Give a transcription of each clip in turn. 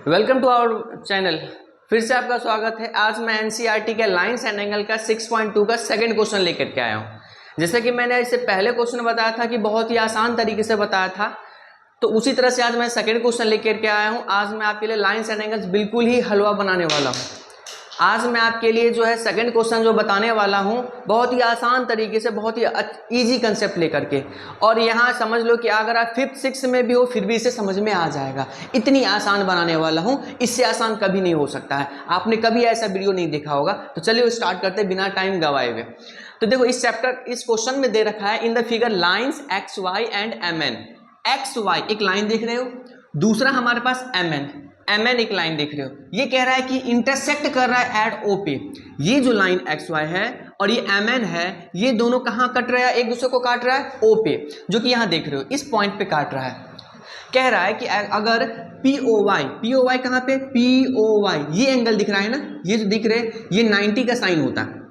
Welcome to our channel. फिर से आपका स्वागत है। आज मैं एनसीईआरटी के लाइंस एंड एंगल का 6.2 का सेकंड क्वेश्चन लेकर के आया हूँ। जैसे कि मैंने इससे पहले क्वेश्चन बताया था कि बहुत ही आसान तरीके से बताया था, तो उसी तरह से आज मैं सेकंड क्वेश्चन लेकर के आया हूँ। आज मैं आपके लिए लाइंस एंड एंगल्स बिल्कुल ही हलवा बनाने वाला हूँ। आज मैं आपके लिए जो है सेकंड क्वेश्चन जो बताने वाला हूँ बहुत ही आसान तरीके से, बहुत ही इजी कंसेप्ट लेकर के, और यहाँ समझ लो कि अगर आप 5th 6th में भी हो फिर भी इसे समझ में आ जाएगा। इतनी आसान बनाने वाला हूँ, इससे आसान कभी नहीं हो सकता है। आपने कभी ऐसा वीडियो नहीं देखा होगा। तो चलिए स्टार्ट करते बिना टाइम गवाए हुए। तो देखो इस क्वेश्चन में दे रखा है in the figure lines X Y and M N. X Y एक लाइन देख रहे हो, दूसरा हमारे पास एम एन एक लाइन देख रहे हो। ये कह रहा है कि इंटरसेक्ट कर रहा है एट ओ पे। ये जो लाइन एक्स वाई है और ये एम एन है, ये दोनों कहाँ कट रहा है, एक दूसरे को काट रहा है ओ पे, जो कि यहाँ देख रहे हो इस पॉइंट पे काट रहा है। कह रहा है कि अगर पी ओ वाई कहाँ पे, पी ओ वाई ये एंगल दिख रहा है ना, ये जो दिख रहे हैं ये 90 का साइन होता है।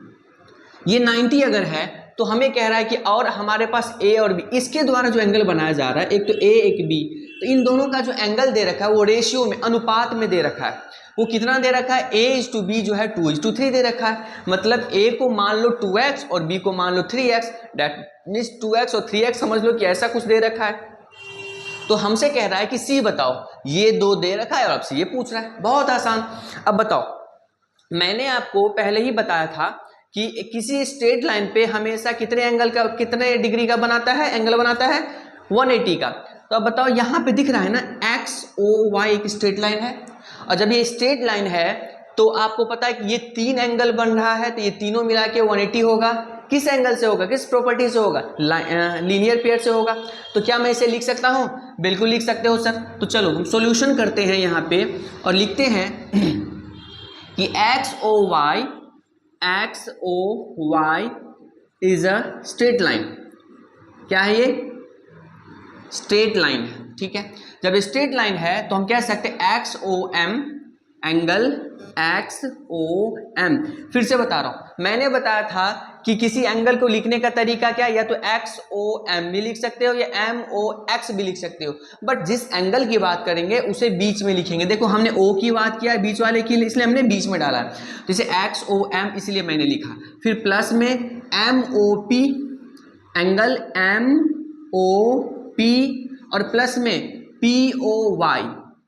ये 90 अगर है तो हमें कह रहा है कि और हमारे पास ए और बी, इसके द्वारा जो एंगल बनाया जा रहा है, एक तो ए एक बी, तो इन दोनों का जो एंगल दे रखा है वो रेशियो में, अनुपात में दे रखा है। वो कितना दे रखा है, A/B जो है 2:3 दे रखा है। मतलब A को मान लो 2x और B को मान लो 3x, दैट मीन्स 2x और 3x समझ लो कि ऐसा कुछ दे रखा है। तो हमसे कह रहा है कि C बताओ, ये दो दे रखा है और आपसे ये पूछ रहा है। बहुत आसान। अब बताओ, मैंने आपको पहले ही बताया था कि किसी स्ट्रेट लाइन पे हमेशा कितने एंगल का, कितने डिग्री का बनाता है, एंगल बनाता है 180 का। तो अब बताओ यहाँ पे दिख रहा है ना एक्स ओ वाई एक स्ट्रेट लाइन है, और जब ये स्ट्रेट लाइन है तो आपको पता है कि ये 3 एंगल बन रहा है, तो ये तीनों मिला के 180 होगा। किस एंगल से होगा, किस प्रॉपर्टी से होगा, लीनियर पेयर से होगा। तो क्या मैं इसे लिख सकता हूँ? बिल्कुल लिख सकते हो सर। तो चलो हम सोल्यूशन करते हैं यहाँ पे और लिखते हैं कि X O Y is a straight line. क्या है ये? स्ट्रेट लाइन है, ठीक है। जब स्ट्रेट लाइन है तो हम कह सकते हैं X O M, angle X O M. फिर से बता रहा हूं, मैंने बताया था कि किसी एंगल को लिखने का तरीका क्या, या तो एक्स ओ एम भी लिख सकते हो या एम ओ एक्स भी लिख सकते हो, बट जिस एंगल की बात करेंगे उसे बीच में लिखेंगे। देखो हमने ओ की बात किया है बीच वाले की, इसलिए हमने बीच में डाला है, जैसे एक्स ओ एम इसलिए मैंने लिखा। फिर प्लस में M O P, angle M O P, और प्लस में P O Y,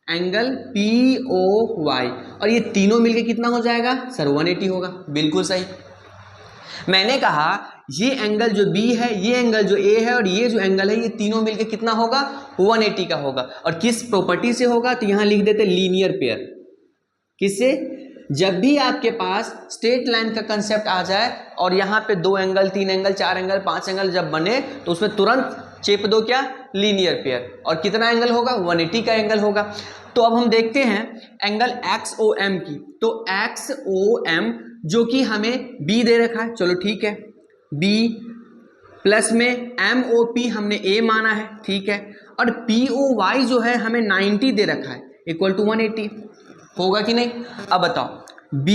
angle P O Y, और ये तीनों मिलके कितना हो जाएगा सर? 180 होगा। बिल्कुल सही। मैंने कहा ये एंगल जो B है, ये एंगल जो A है और ये जो एंगल है, ये तीनों मिलके कितना होगा? 180 का होगा। और किस प्रॉपर्टी से होगा? तो यहां लिख देते लीनियर पेयर। किससे? जब भी आपके पास स्ट्रेट लाइन का कंसेप्ट आ जाए और यहाँ पे 2 एंगल 3 एंगल 4 एंगल 5 एंगल जब बने तो उसमें तुरंत चेप दो क्या? Linear pair. और कितना एंगल होगा? 180 का एंगल होगा। तो अब हम देखते हैं एंगल एक्स ओ एम की। तो एक्स ओ एम जो कि हमें B दे रखा है, चलो ठीक है, B प्लस में एम ओ पी हमने A माना है, ठीक है, और पी ओ वाई जो है हमें 90 दे रखा है, इक्वल टू 180 होगा कि नहीं? अब बताओ, B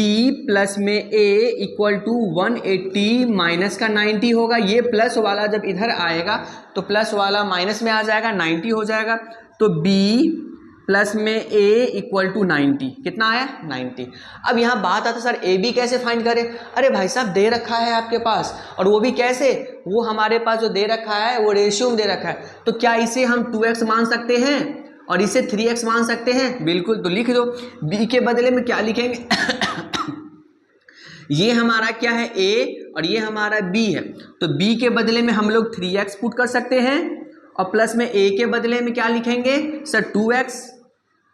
प्लस में A इक्वल टू 180 माइनस का 90 होगा। ये प्लस वाला जब इधर आएगा तो प्लस वाला माइनस में आ जाएगा, 90 हो जाएगा। तो B प्लस में A इक्वल टू 90, कितना आया? 90। अब यहाँ बात आता सर ए बी कैसे फाइंड करें? अरे भाई साहब दे रखा है आपके पास, और वो भी कैसे? वो हमारे पास जो दे रखा है वो रेशियो में दे रखा है। तो क्या इसे हम 2x मान सकते हैं और इसे 3x मान सकते हैं? बिल्कुल। तो लिख दो, B के बदले में क्या लिखेंगे? ये हमारा क्या है? A, और ये हमारा B है। तो B के बदले में हम लोग 3x पुट कर सकते हैं, और प्लस में A के बदले में क्या लिखेंगे सर? 2x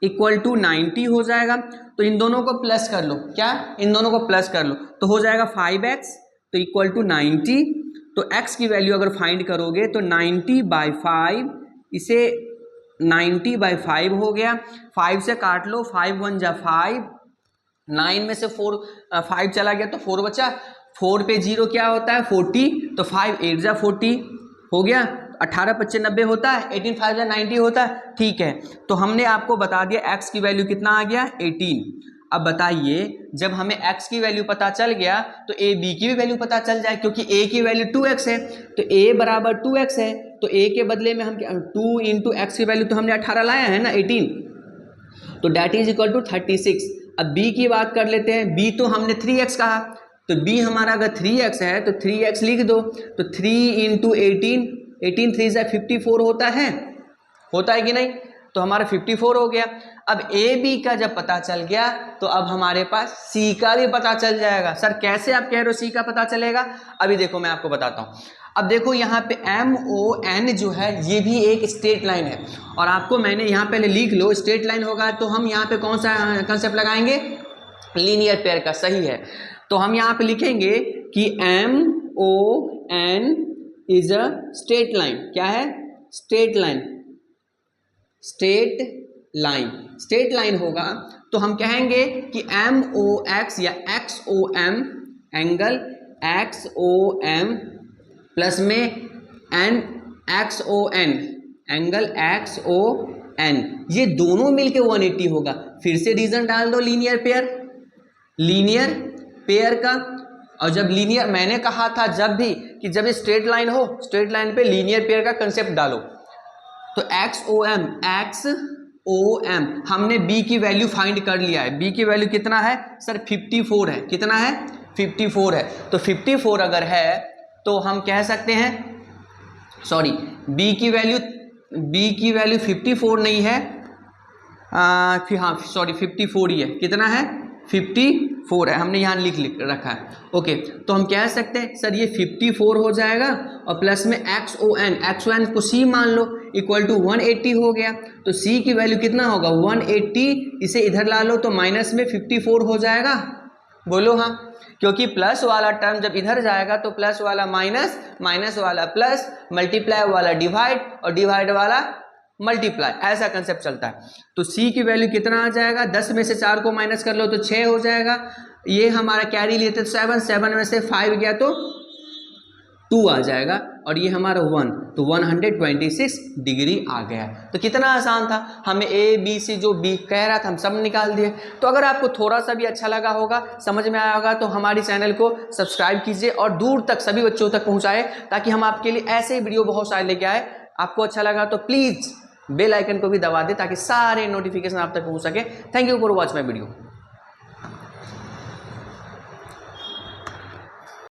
इक्वल टू 90 हो जाएगा। तो इन दोनों को प्लस कर लो, क्या? इन दोनों को प्लस कर लो तो हो जाएगा 5x, तो इक्वल टू 90। तो x की वैल्यू अगर फाइंड करोगे तो 90/5, इसे 90/5 हो गया। 5 से काट लो, 5 1 जा 5, 9 में से 5 चला गया तो 4 बचा, 4 पे 0 क्या होता है? 40, तो 5 8 जा 40 हो गया। 18 25 90 होता है, 18 5 जा 90 होता है, ठीक है। तो हमने आपको बता दिया x की वैल्यू कितना आ गया? 18। अब बताइए, जब हमें x की वैल्यू पता चल गया तो a b की भी वैल्यू पता चल जाए, क्योंकि a की वैल्यू 2x है तो a बराबर 2x है, तो a के बदले में हम 2 इंटू एक्स की वैल्यू तो हमने 18 लाया है ना 18, तो डैट इज इक्वल टू 36। अब b की बात कर लेते हैं, b तो हमने 3x कहा, तो b हमारा अगर 3x है तो 3x लिख दो, तो 3 इंटू 18, 18 3 से 54 होता है कि नहीं, तो हमारा 54 हो गया। अब ए बी का जब पता चल गया तो अब हमारे पास सी का भी पता चल जाएगा। सर कैसे आप कह रहे हो सी का पता चलेगा? अभी देखो मैं आपको बताता हूँ। अब देखो यहाँ पे MON जो है ये भी एक स्ट्रेट लाइन है, और आपको मैंने यहाँ पहले लिख लो, स्ट्रेट लाइन होगा तो हम यहाँ पे कौन सा कंसेप्ट लगाएंगे? लीनियर पेयर का। सही है, तो हम यहाँ पे लिखेंगे कि MON is a straight line. क्या है? Straight line. स्ट्रेट लाइन होगा तो हम कहेंगे कि MOX या XOM एंगल XOM प्लस में XON एंगल XON, ये दोनों मिलके 180 होगा। फिर से रीजन डाल दो लीनियर पेयर का। और जब लीनियर, मैंने कहा था जब भी कि जब स्ट्रेट लाइन हो, स्ट्रेट लाइन पे लीनियर पेयर का कंसेप्ट डालो। तो XOM हमने B की वैल्यू फाइंड कर लिया है। B की वैल्यू कितना है सर? 54 है। कितना है? 54 है। तो 54 अगर है तो हम कह सकते हैं, सॉरी B की वैल्यू 54 नहीं है, हाँ सॉरी 54 ही है। कितना है? 54 है, हमने यहाँ लिख रखा है। ओके, तो हम कह सकते हैं सर ये 54 हो जाएगा और प्लस में XON को C मान लो, इक्वल टू 180 हो गया। तो C की वैल्यू कितना होगा? 180। इसे इधर ला लो तो माइनस में 54 हो जाएगा। बोलो हाँ, क्योंकि प्लस वाला टर्म जब इधर जाएगा तो प्लस वाला माइनस, माइनस वाला प्लस, मल्टीप्लाई वाला डिवाइड और डिवाइड वाला मल्टीप्लाई, ऐसा कंसेप्ट चलता है। तो C की वैल्यू कितना आ जाएगा? 10 में से 4 को माइनस कर लो तो 6 हो जाएगा। ये हमारा कैरी लेते तो 7 में से 5 गया तो 2 आ जाएगा, और ये हमारा 1, तो 126 डिग्री आ गया। तो कितना आसान था, हमें ABC जो B कह रहा था हम सब निकाल दिए। तो अगर आपको थोड़ा सा भी अच्छा लगा होगा, समझ में आया होगा, तो हमारी चैनल को सब्सक्राइब कीजिए और दूर तक सभी बच्चों तक पहुँचाए, ताकि हम आपके लिए ऐसे ही वीडियो बहुत सारे लेके आए। आपको अच्छा लगा तो प्लीज़ बेल आइकन को भी दबा दे ताकि सारे नोटिफिकेशन आप तक पहुँच सके। Thank you for watch my video.